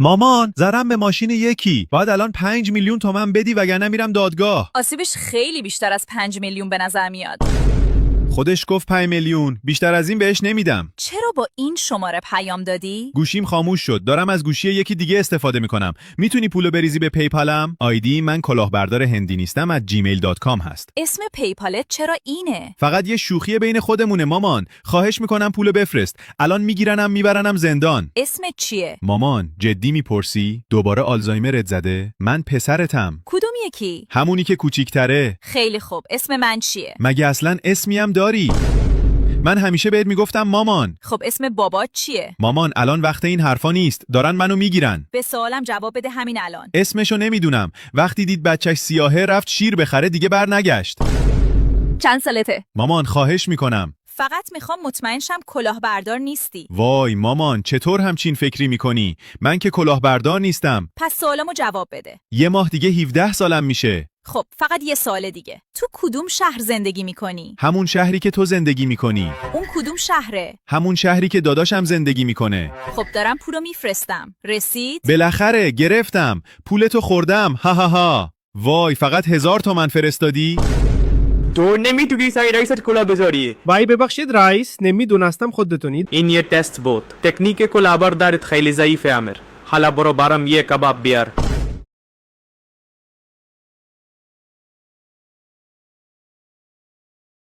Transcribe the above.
مامان زدم به ماشین یکی، باید الان 5 میلیون تومن بدی وگرنه میرم دادگاه. آسیبش خیلی بیشتر از 5 میلیون به نظر میاد. خودش گفت 5 میلیون، بیشتر از این بهش نمیدم. چرا با این شماره پیام دادی؟ گوشیم خاموش شد، دارم از گوشی یکی دیگه استفاده میکنم. میتونی پولو بریزی به پیپالم؟ آیدی من کلاهبردار هندی نیستم @gmail.com هست. اسم پیپالت چرا اینه؟ فقط یه شوخی بین خودمونه مامان. خواهش میکنم پولو بفرست. الان میگیرنم میبرنم زندان. اسمت چیه؟ مامان جدی میپرسی؟ دوباره آلزایمرت زده؟ من پسرتم. کدوم یکی؟ همونی که کوچیک‌تره. خیلی خوب، اسم من چیه؟ مگه اصلا اسمی هم داری؟ من همیشه بهت میگفتم مامان. خب اسم بابات چیه؟ مامان الان وقت این حرفا نیست، دارن منو میگیرن. به سوالم جواب بده همین الان. اسمشو نمیدونم. وقتی دید بچهش سیاهه رفت شیر بخره، دیگه بر نگشت. چند سالته؟ مامان خواهش میکنم. فقط میخوام مطمئن شم کلاهبردار نیستی. وای مامان چطور همچین فکری میکنی؟ من که کلاهبردار نیستم. پس سوالمو جواب بده. یه ماه دیگه 17 سالم میشه. خب فقط یه سوال دیگه. تو کدوم شهر زندگی میکنی؟ همون شهری که تو زندگی میکنی. اون کدوم شهره؟ همون شهری که داداشم زندگی میکنه. خب دارم پولو میفرستم. رسید؟ بالاخره گرفتم. پولتو خوردم. ها ها ها. وای فقط 1000 تومن فرستادی؟ تو نمیتونی سعی رئیست کلاه بذاری. وای ببخشید رئیس، نمیدونستم خودتونید. این یه تست بود. تکنیک کلاهبردارت خیلی ضعیفه امیر. حالا برو برام یه کباب بیار.